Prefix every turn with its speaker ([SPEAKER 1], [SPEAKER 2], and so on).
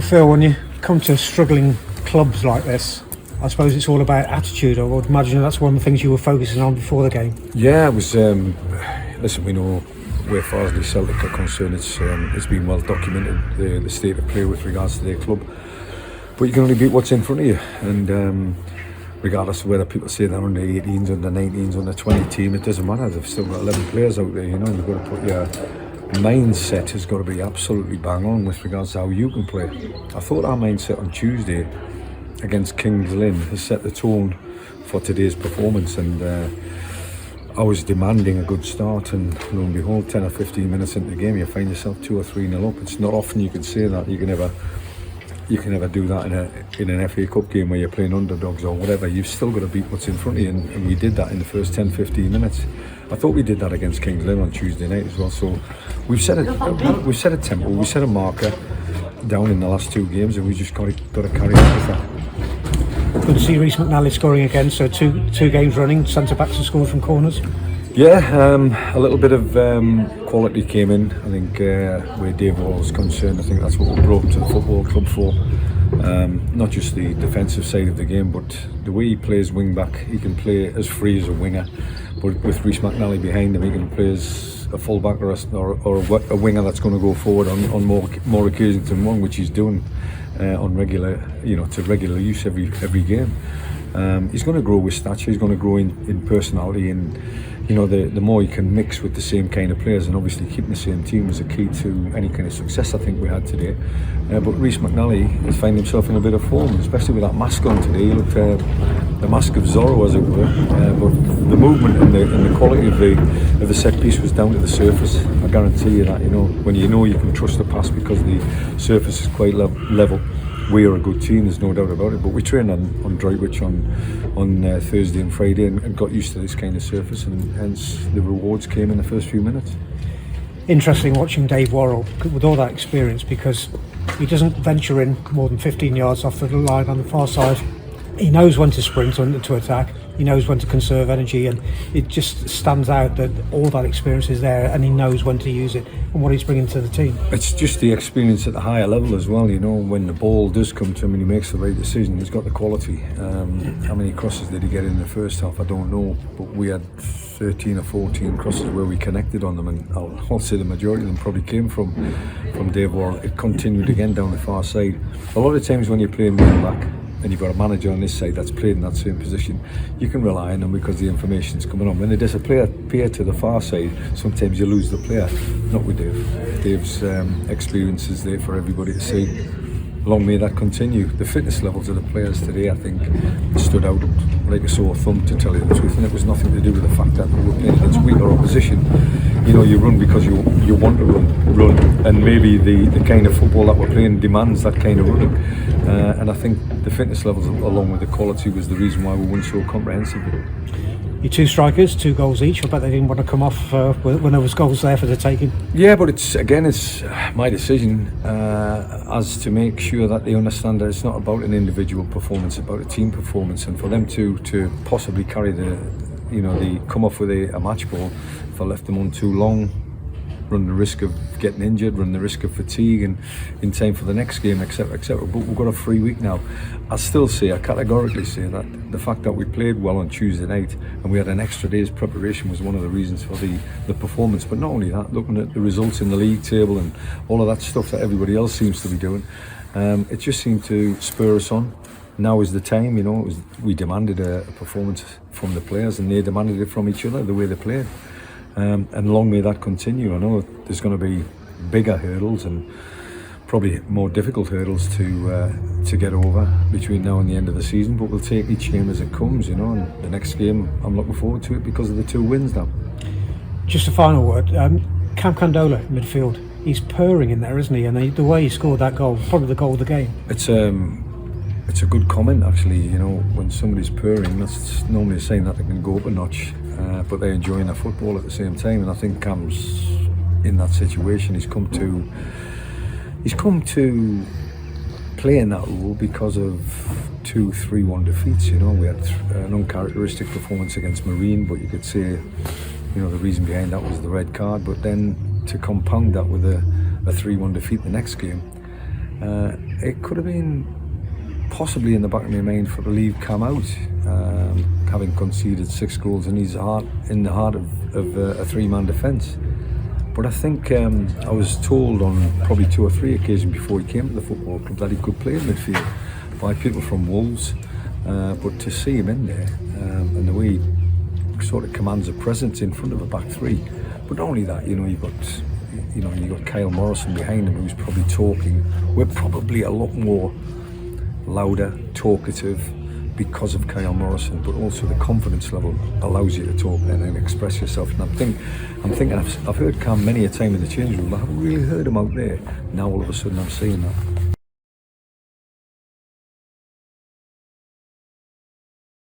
[SPEAKER 1] Phil, when you come to struggling clubs like this, I suppose it's all about attitude. I would imagine that's one of the things you were focusing on before the game.
[SPEAKER 2] Yeah, it was. Listen, we know where Farsley Celtic are concerned. It's been well documented the state of play with regards to their club. But you can only beat what's in front of you, and regardless of whether people say they're under 18s, under 19s, under 20 team, it doesn't matter. They've still got 11 players out there. You know, you've got to put your mindset has got to be absolutely bang on with regards to how you can play. I thought our mindset on Tuesday against Kings Lynn has set the tone for today's performance, and I was demanding a good start, and lo and behold, 10 or 15 minutes into the game you find yourself 2 or 3-0 up. It's not often you can say that. You can never do that in an FA Cup game where you're playing underdogs or whatever. You've still got to beat what's in front of you, and we did that in the first 10-15 minutes. I thought we did that against Kings Lynn on Tuesday night as well. So we've set a tempo, we set a marker down in the last 2 games, and we just got to carry on with that.
[SPEAKER 1] Good to see Rhys McNally scoring again. So two games running, centre backs have scored from corners.
[SPEAKER 2] Yeah, a little bit of quality came in. I think where Dave Wall's concerned, I think that's what we brought him to the football club for. Not just the defensive side of the game, but the way he plays wing back. He can play as free as a winger, but with Rhys McNally behind him, he can play as a full back or a winger that's going to go forward on more occasions than one, which he's doing on regular use every game. He's going to grow with stature. He's going to grow in personality, and the more he can mix with the same kind of players, and obviously keeping the same team was a key to any kind of success I think we had today. But Rhys McNally has found himself in a bit of form, especially with that mask on today. He looked the mask of Zorro, as it were. But the movement and the quality of the set piece was down to the surface. I guarantee you that. When you can trust the pass because the surface is quite level. We are a good team, there's no doubt about it, but we trained on Droitwich on Thursday and Friday and got used to this kind of surface, and hence the rewards came in the first few minutes.
[SPEAKER 1] Interesting watching Dave Worrell with all that experience, because he doesn't venture in more than 15 yards off the line on the far side. He knows when to sprint and to attack. He knows when to conserve energy, and it just stands out that all that experience is there, and he knows when to use it and what he's bringing to the team.
[SPEAKER 2] It's just the experience at the higher level as well. When the ball does come to him and he makes the right decision, he's got the quality. How many crosses did he get in the first half? I don't know, but we had 13 or 14 crosses where we connected on them, and I'll say the majority of them probably came from Dave Worrell. It continued again down the far side. A lot of times when you're playing wing back and you've got a manager on this side that's played in that same position, you can rely on them because the information's coming on. When they disappear to the far side, sometimes you lose the player. Not with Dave. Dave's experience is there for everybody to see. Long may that continue. The fitness levels of the players today, I think, stood out like a sore thumb, to tell you the truth, and it was nothing to do with the fact that we were playing against weaker opposition. You run because you want to run, and maybe the kind of football that we're playing demands that kind of running. And I think the fitness levels, along with the quality, was the reason why we won so comprehensively.
[SPEAKER 1] Your 2 strikers, 2 goals each. I bet they didn't want to come off when there was goals there for the taking.
[SPEAKER 2] Yeah, but it's my decision as to make sure that they understand that it's not about an individual performance, it's about a team performance, and for them to possibly carry the come off with a match ball, if I left them on too long, run the risk of getting injured, run the risk of fatigue, and in time for the next game, etc, etc. But we've got a free week now. I categorically say that the fact that we played well on Tuesday night and we had an extra day's preparation was one of the reasons for the performance. But not only that, looking at the results in the league table and all of that stuff that everybody else seems to be doing, it just seemed to spur us on. Now is the time. We demanded a performance from the players, and they demanded it from each other, the way they played. And long may that continue. I know there's going to be bigger hurdles and probably more difficult hurdles to get over between now and the end of the season, but we'll take each game as it comes, and the next game I'm looking forward to it because of the 2 wins now.
[SPEAKER 1] Just a final word, Cam Candola, midfield, he's purring in there, isn't he? And the way he scored that goal, probably the goal of the game.
[SPEAKER 2] It's a good comment, actually. When somebody's purring, that's normally a sign that they can go up a notch, but they're enjoying their football at the same time. And I think Cam's in that situation. He's come to play in that role because of 2 3-1 defeats. We had an uncharacteristic performance against Marine, but you could say, the reason behind that was the red card. But then to compound that with a 3-1 defeat the next game, it could have been possibly in the back of my mind for to leave Cam out, having conceded 6 goals in the heart of a 3-man defence. But I think I was told on probably 2 or 3 occasions before he came to the football club that he could play in midfield by people from Wolves. But to see him in there and the way he sort of commands a presence in front of a back 3. But not only that, you've got Kyle Morrison behind him who's probably talking. We're probably a lot more louder, talkative because of Kyle Morrison, but also the confidence level allows you to talk and express yourself. And I'm thinking I've heard Cam many a time in the change room, but I haven't really heard him out there. Now all of a sudden I'm seeing that.